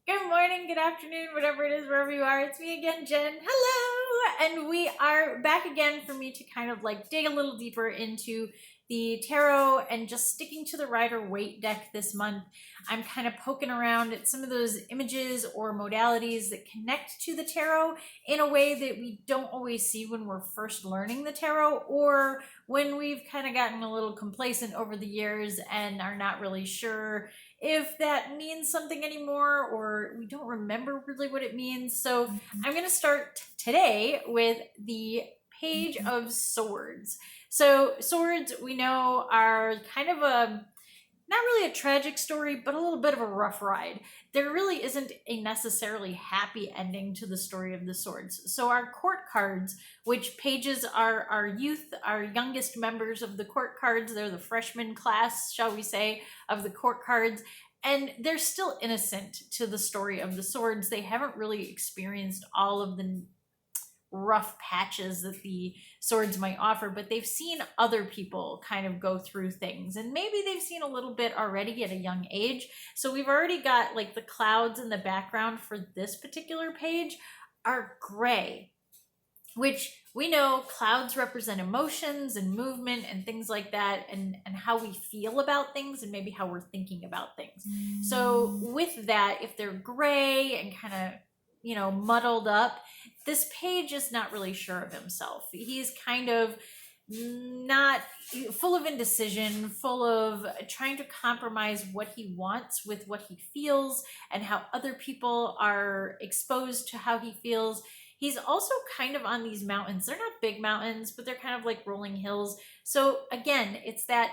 Good morning, good afternoon, whatever it is, wherever you are. It's me again, Jen. Hello! And we are back again for me to kind of like dig a little deeper into the tarot and just sticking to the Rider Waite deck this month. I'm kind of poking around at some of those images or modalities that connect to the tarot in a way that we don't always see when we're first learning the tarot, or when we've kind of gotten a little complacent over the years and are not really sure if that means something anymore, or we don't remember really what it means. So I'm going to start today with the Page of Swords. So swords, we know, are kind of a not really a tragic story, but a little bit of a rough ride. There really isn't a necessarily happy ending to the story of the swords. So our court cards, which pages are our youth, our youngest members of the court cards, they're the freshman class, shall we say, of the court cards. And they're still innocent to the story of the swords. They haven't really experienced all of the rough patches that the swords might offer, but they've seen other people kind of go through things, and maybe they've seen a little bit already at a young age. So we've already got like the clouds in the background for this particular page are gray, which we know clouds represent emotions and movement and things like that, and how we feel about things and maybe how we're thinking about things. So with that, if they're gray and kind of muddled up, this page is not really sure of himself. He's kind of not full of indecision, full of trying to compromise what he wants with what he feels and how other people are exposed to how he feels. He's also kind of on these mountains. They're not big mountains, but they're kind of like rolling hills. So again, it's that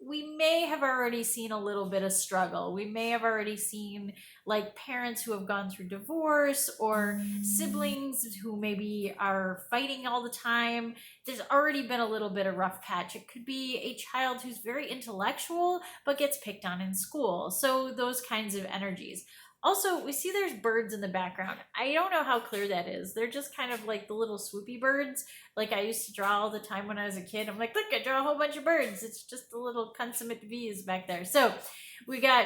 we may have already seen a little bit of struggle. We may have already seen like parents who have gone through divorce, or siblings who maybe are fighting all the time. There's already been a little bit of rough patch. It could be a child who's very intellectual but gets picked on in school. So those kinds of energies. Also, we see there's birds in the background. I don't know how clear that is. They're just kind of like the little swoopy birds like I used to draw all the time when I was a kid. I'm like, look, I draw a whole bunch of birds. It's just the little consummate bees back there. So we got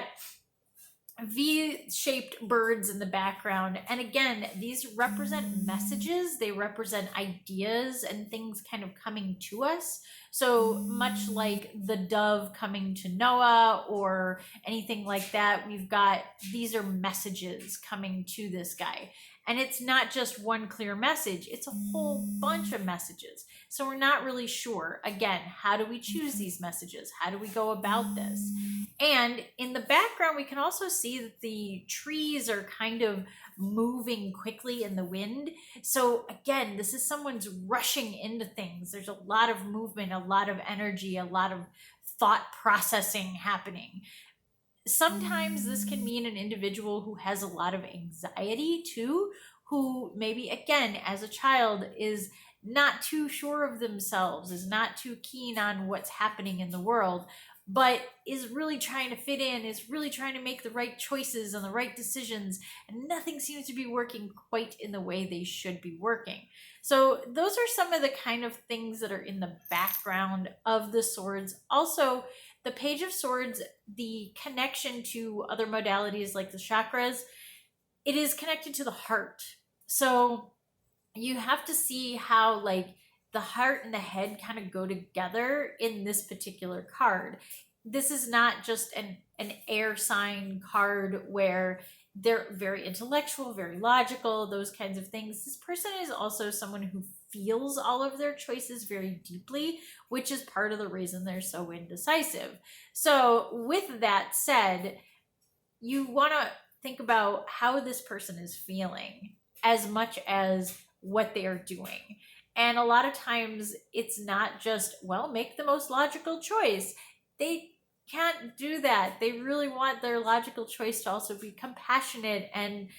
V-shaped birds in the background. And again, these represent messages. They represent ideas and things kind of coming to us. So much like the dove coming to Noah or anything like that, we've got, these are messages coming to this guy. And it's not just one clear message, it's a whole bunch of messages. So we're not really sure. Again, how do we choose these messages? How do we go about this? And in the background, we can also see that the trees are kind of moving quickly in the wind. So again, this is someone's rushing into things. There's a lot of movement, a lot of energy, a lot of thought processing happening. Sometimes this can mean an individual who has a lot of anxiety too, who maybe, again, as a child, is not too sure of themselves, is not too keen on what's happening in the world, but is really trying to fit in, is really trying to make the right choices and the right decisions, and nothing seems to be working quite in the way they should be working. So those are some of the kind of things that are in the background of the swords. Also, the Page of Swords, the connection to other modalities like the chakras, it is connected to the heart. So you have to see how like the heart and the head kind of go together in this particular card. This is not just an air sign card where they're very intellectual, very logical, those kinds of things. This person is also someone who feels all of their choices very deeply, which is part of the reason they're so indecisive. So with that said, you want to think about how this person is feeling as much as what they are doing. And a lot of times it's not just, well, make the most logical choice. They can't do that. They really want their logical choice to also be compassionate and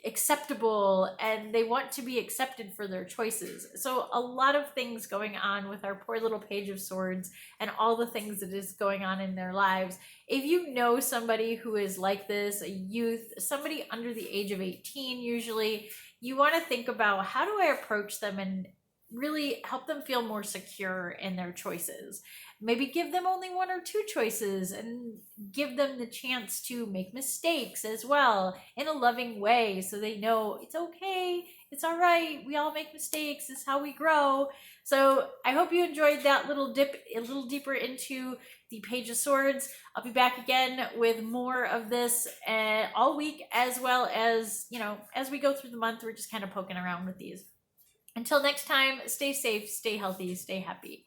acceptable, and they want to be accepted for their choices. So a lot of things going on with our poor little Page of Swords and all the things that is going on in their lives. If you know somebody who is like this, a youth, somebody under the age of 18 usually, you want to think about, how do I approach them and really help them feel more secure in their choices. Maybe give them only one or two choices and give them the chance to make mistakes as well in a loving way, so they know it's okay, it's all right, we all make mistakes, it's how we grow. So I hope you enjoyed that little dip a little deeper into the Page of Swords. I'll be back again with more of this all week, as well as, as we go through the month, we're just kind of poking around with these. Until next time, stay safe, stay healthy, stay happy.